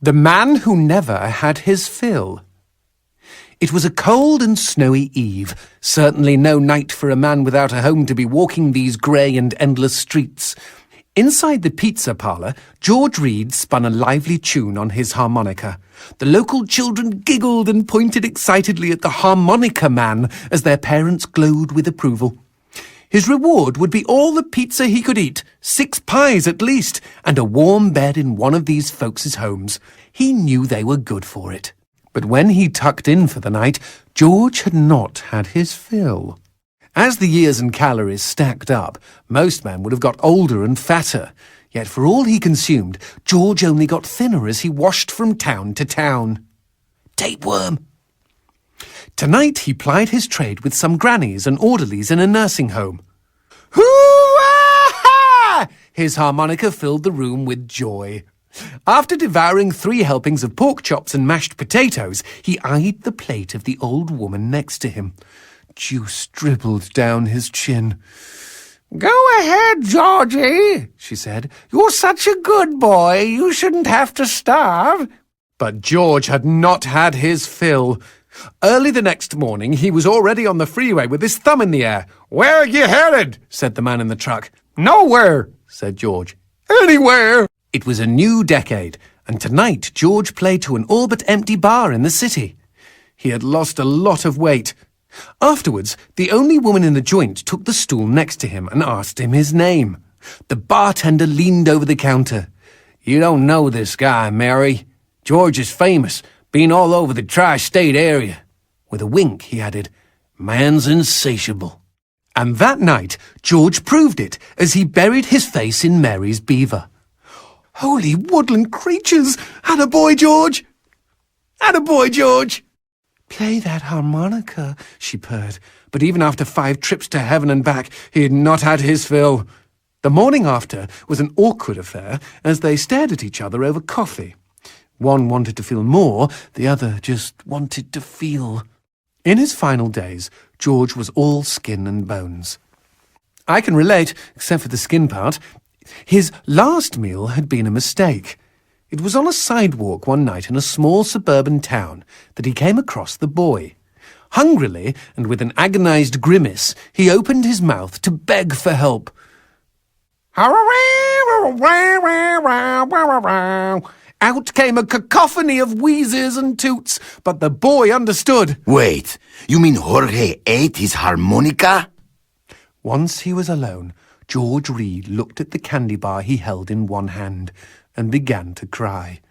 The Man Who Never Had His Fill. It was a cold and snowy eve, certainly no night for a man without a home to be walking these grey and endless streets. Inside the pizza parlour, George Reed spun a lively tune on his harmonica. The local children giggled and pointed excitedly at the harmonica man as their parents glowed with approval. His reward would be all the pizza he could eat, 6 pies at least, and a warm bed in one of these folks' homes. He knew they were good for it. But when he tucked in for the night, George had not had his fill. As the years and calories stacked up, most men would have got older and fatter. Yet for all he consumed, George only got thinner as he washed from town to town. Tapeworm! Tonight he plied his trade with some grannies and orderlies in a nursing home. Hoo-ah! His harmonica filled the room with joy. After devouring 3 helpings of pork chops and mashed potatoes, he eyed the plate of the old woman next to him. Juice dribbled down his chin. "Go ahead, Georgie," she said. "You're such a good boy, you shouldn't have to starve." But George had not had his fill. Early the next morning, he was already on the freeway with his thumb in the air. "Where are you headed?" said the man in the truck. "Nowhere," said George. "Anywhere." It was a new decade, and tonight George played to an all but empty bar in the city. He had lost a lot of weight. Afterwards, the only woman in the joint took the stool next to him and asked him his name. The bartender leaned over the counter. "You don't know this guy, Mary. George is famous, been all over the tri-state area." With a wink, he added, "Man's insatiable." And that night, George proved it as he buried his face in Mary's beaver. "Holy woodland creatures! Attaboy, George! Attaboy, George!" "Play that harmonica," she purred. But even after 5 trips to heaven and back, he had not had his fill. The morning after was an awkward affair as they stared at each other over coffee. One wanted to feel more, the other just wanted to feel. In his final days, George was all skin and bones. I can relate, except for the skin part. His last meal had been a mistake. It was on a sidewalk one night in a small suburban town that he came across the boy. Hungrily, and with an agonized grimace, he opened his mouth to beg for help. Out came a cacophony of wheezes and toots, but the boy understood. "Wait, you mean Jorge ate his harmonica?" Once he was alone, George Reed looked at the candy bar he held in one hand and began to cry.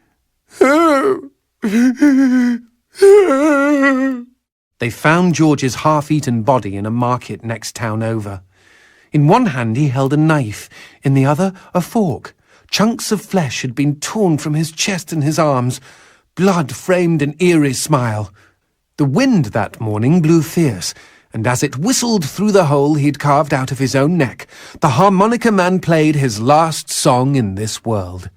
They found George's half-eaten body in a market next town over. In one hand he held a knife, in the other a fork. Chunks of flesh had been torn from his chest and his arms. Blood framed an eerie smile. The wind that morning blew fierce, and as it whistled through the hole he'd carved out of his own neck, the harmonica man played his last song in this world.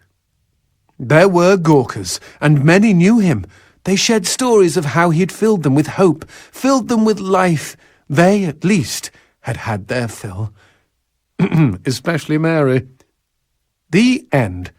There were Gawkers, and many knew him. They shared stories of how he'd filled them with hope, filled them with life. They, at least, had had their fill. Especially Mary. The end.